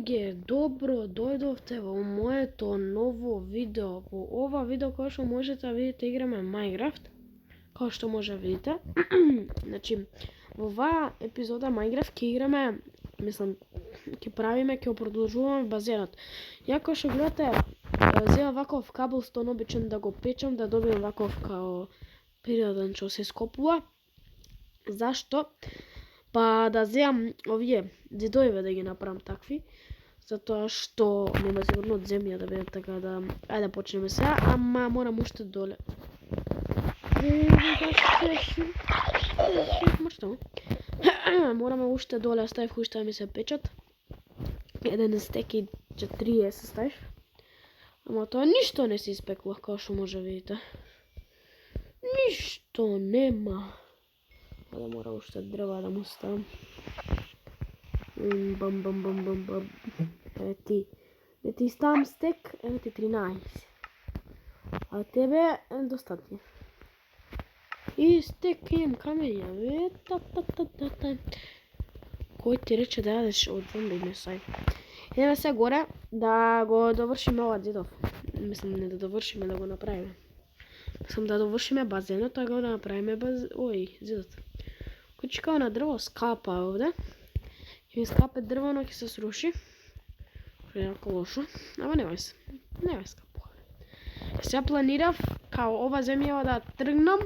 луѓе, добро дојдовте во моето ново видео. Во ова видео кога што можете да видите играме Minecraft, како што може да видите. Значи, во оваа епизода Minecraft ќе играме, мислам, ќе правиме, ќе продолжуваме базенот. Ја кога што гледате, земам ваков каблстон обичен да го печам, да добиам ваков као природен што се скопува. Зашто? Па да земам овие зидовиве да ги направам такви, затоа што нема сигурно од земја да бидат така да... Ајде почнеме сега, ама морам уште доле. Мораме уште доле, ставив уште да ми се печат. Еден стек и 40 се ставив. Ама тоа ништо не се испекува, како што може видите. Ништо нема. Да мора уште дрва да му ставам. Бам бам бам бам бам. Еве ти. Да ти ставам стек, еве ти 13. А тебе достатни. И стек имам камења. Кој ти рече да јадеш од зомби месај? Идеме се горе да го довршиме ова зидов. Мислам не да довршиме, да го направиме. Мислам да довршиме базенот, да го направиме зидот. Кој чекава на дрво, скапа овде. Ќе ми скапе дрво, но ќе се сруши. Што е јако лошо. Ама немај се. Немај скапува. Сега планирав, као ова земја да тргнам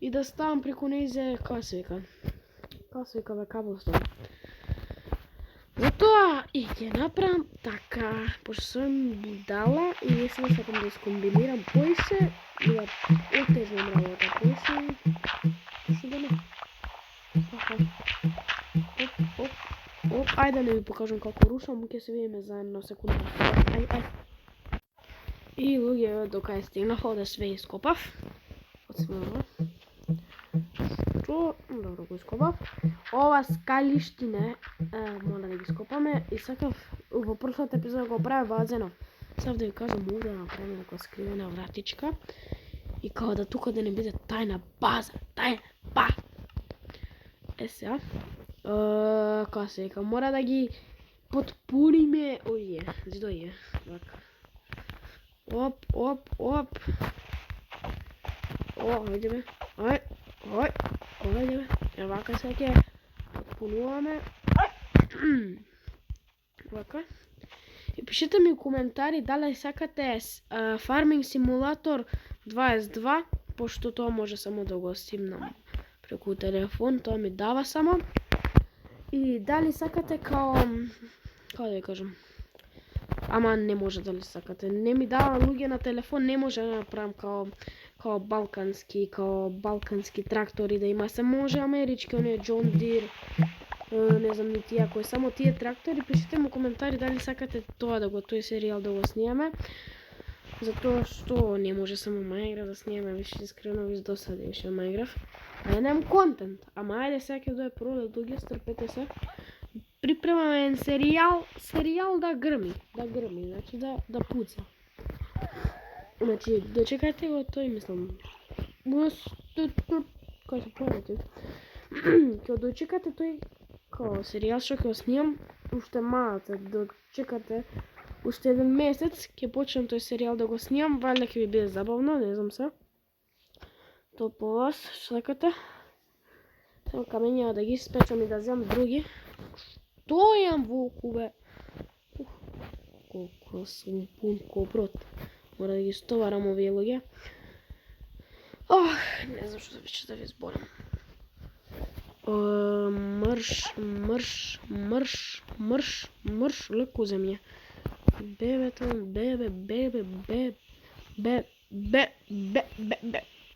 и да ставам преку нејзе, како се вика бе, каблстон. Затоа и ќе направам така, пошто сум будала и сега сакам да искомбинирам поише и да отежнам работа поише. Што да не? Оп, ајде да не ви покажам како рушам, ќе се видиме заедно секунда. Ај. И луѓе, дока ја стигнав, овде све ископав. Од смело. Добро го ископав. Ова скалиштине, мора да ги скопаме и сакав во првата епизода го правя базенот. Сакав да ви кажам овде да направиме некоја скривена вратичка и као да тука да не биде тајна база, сега, како се вика, мора да ги потпуниме овие зидовие. Оп. Ајде бе. Вака сега ќе потпунуваме. Вака. И пишете ми коментари дали сакате Farming Simulator 22, пошто тоа може само да го снимам преку телефон, тоа ми дава само. И дали сакате како да ви кажам, ама не може дали сакате, не ми дава луѓе на телефон, не може да направам као балкански трактори да има, се може амерички, оние John Deere, не знам ни тие, кои само тие трактори, пишете му коментари дали сакате тоа да го тој серијал да го снимаме, затоа што не може само Minecraft да снимаме, више искрено ви досади више Minecraft. А немам контент, ама ајде сега ќе дое пролет, луѓе, стрпете се. Припремаме еден серијал да грми, значи да пуца. Значи, дочекате го тој, мислам. Кај се пролети? Ќе дочекате тој као серијал што ќе го снимам, уште малце, дочекате уште еден месец, ќе почнем тој серијал да го снимам, валјда ќе ви биде забавно, не знам се. То по вас, што сакате? Само камења да ги спечам и да земам други. Што јам волку бе? Колко сум пун копрот. Мора да ги стоварам овие луѓе. Не знам што веќе да ви зборам. Мрш, леко земја.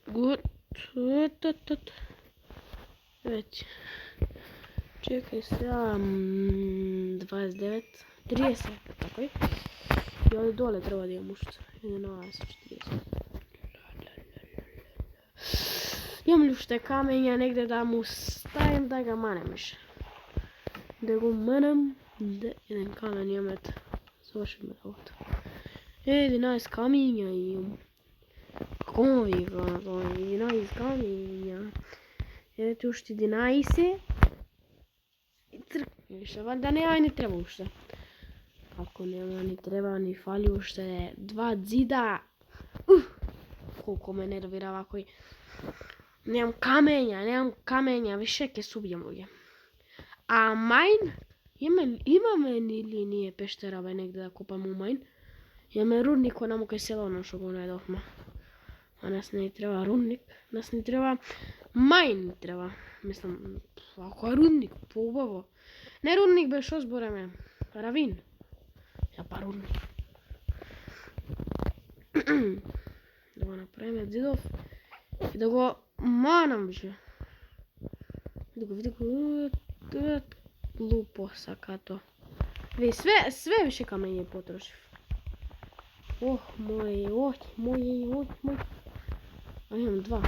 Гуд. Веќе. Чекај сега, 29, 30, такој. И овде доле треба да имам уште. 11, 40. Имам ли уште камења негде да му ставим да ga манем ише. Да го манем, еден камен имам, ето. Свршиме работа. 11 камења имам. Како ви вика, 11 камења. Еве ти уште 11. И трк, више, валјда не треба уште. Ако нема ни треба, ни фали уште 2 ѕида. Колку ме нервира вакој. Немам камења, више ќе се убијам луѓе. А мајн, имаме ли ние пештера бе негде да копаме мајн? Имаме рудник онаму кај село што го најдовме. А нас не ни треба рудник, нас ни треба мајн треба. Мислам, ако е рудник, поубаво. Не рудник бе, шо збореме? Равин. Ја па рудник. Да го направиме ѕидов и да го манам више. Види го, глупо сакато. Ви све више камење потрошив. Ох, мој. А имам 2.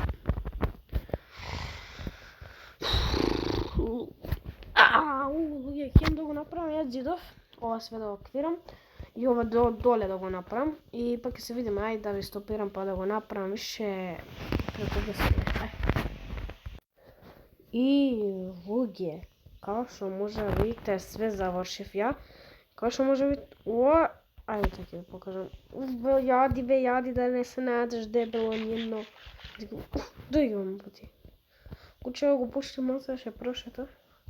Луѓе, хем да го направам јас ѕидов. Ова све да го активирам. И ова доле да го направам. И пак ќе се видиме, ајде да ви стопирам па да го направам више преку беспле. И луѓе, како што може да видите, све завршив ја. Како што може да видите, ајде така ќе ви покажам. Јади, да не се најдеш дебело ниедно. Дој ги имам пати. Кучево го пушти малце да ше прошета.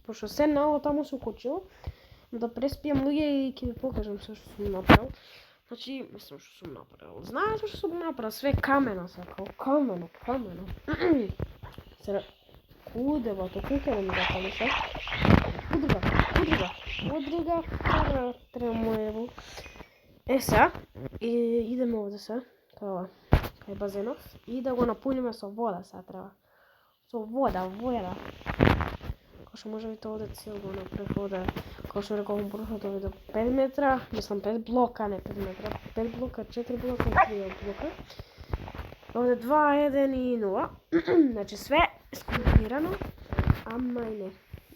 Пошто се нао таму со кучево. Да преспијам луѓе и ќе ви покажам се што сум направил. Значи, мислам што сум направил. Знаете што сум направил? Све камено сакал. Камено. Сега, куде бато, куке да ми го палише? Удрига, трemоево. Сега, идеме овде се, кај базенов, и да го напуниме со вода сега треба. Со вода. Кој што може видите овде цел го направив овде. Кој што рековам прошлото видео 5 метра, мислам 5 блока, не 5 метра, 5 блока, 4 блока и 3 блока. Овде 2, 1 и 0. Значи све скомбинирано, ама и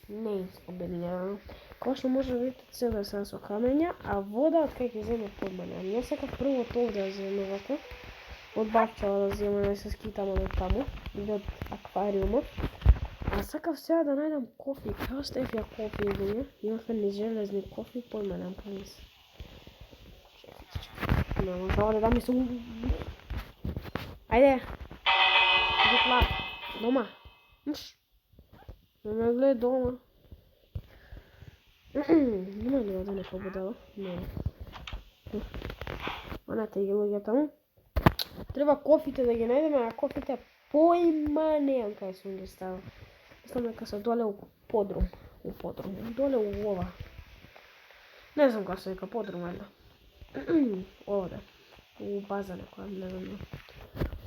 не скомбинирано. Кој што може да видите цел е сега со камења, а вода од кај ќе земе подмане. Не сакав прво од овде да земе вака. Од бабчава да земе да се скитам од таму, или од аквариумот. А сакав сега да најдам кофи. Како стеф ја кофи луѓе? Имавме ни железни кофи, појма немам кај се. Чекайте. Не може да ми се... Ајде! Дикла! Дома! Муш! Не ме гледа дома. Нема ли овде нека будала? Не. Онете ги луѓе таму. Треба кофите да ги најдеме, а кофите појма немам кај сум ги ставил. Мислам дека се доле у подрум. Доле у ова. Не знам како се вика подрум, ајде. Овде. У база некоја, не знам.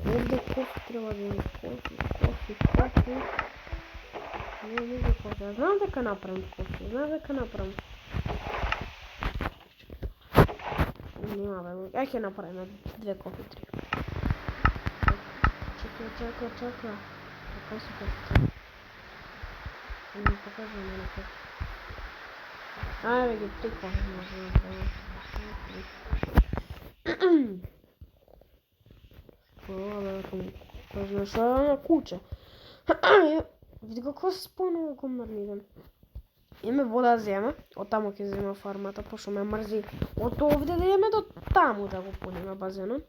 Овде кофи треба да има кофи. Не кофи. Знам дека направам кофи. Нема бе. Ај ќе направиме 2 кофи, 3. Чакай. Така се кофите. Не ми покажа мене кофи. Ајде ги 3 кофи може да направим. Ова бе, кажа што е на куче. Види како се спомнува комарниден. Име вода зема, од таму ќе зема фармата, пошто ме мрзи од овде да имаме до таму да го пуниме базенот.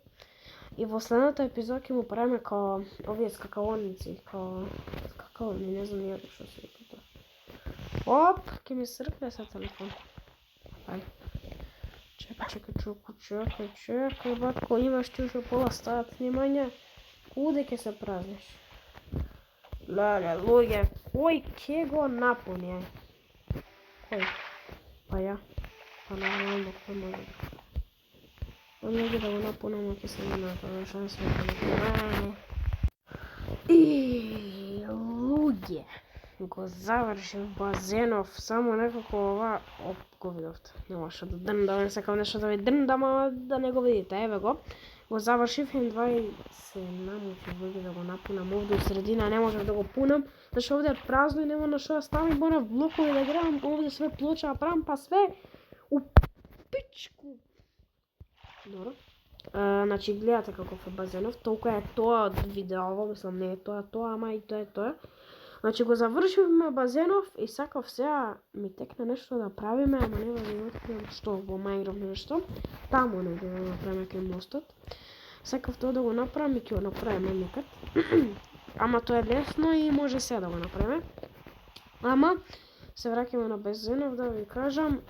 И во следната епизода ќе му правиме као овие скакалоници, скакални, не знам ја што се вика тоа. Оп, ќе ми сркне са телефон. Ајде. Чекај, батко, имаш ти уште пола стајат снимање. Куде ќе се празниш? Леле, луѓе, кој ќе го напуни, ај? Кој? Па ја. Па нормално, кој може? Луѓе да го напунам, ќе се направи шанса да го напунам. И луѓе, го завршив базенов, само некако ова, го видовте. Немаше да дрндам, сакам нешто да ви дрндам, ама да не го видите, еве го. Го завршив и се намучив луѓе да го напунам овде у средина, не можев да го пунам, зашто овде е празно и нема на што да ставам и морав блокови да градам, овде све плоча правам, па све у пичку. Добро. Значи гледате каков е базенов, толку е тоа од видеово, мислам не е тоа, ама и тоа е тоа. Значи го завршивме базенов и сакав сега ми текне нешто да правиме, ама нема да го откриам што во Minecraft нешто. Таму не да направиме кај мостот. Сакав тоа да го направам и ќе го направиме некад. Ама тоа е лесно и може сега да го направиме. Ама се враќаме на базенов да ви кажам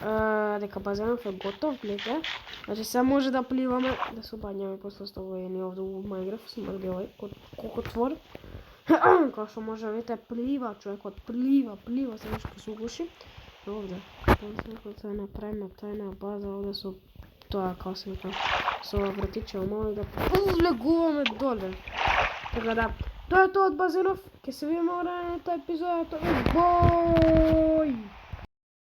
дека базенов е готов, гледате. Значи сега може да пливаме, да се обањаме после тоа и овде во Minecraft, смрди овој кокотвор. Како што може да видите, плива, човекот плива, се нешто се угуши. Овде, тоа направиме тајна база овде со тоа, како се вика, со вратиче, може да влегуваме доле. Така да, тоа е тоа од базенов, ќе се видиме во наредната епизода, бој!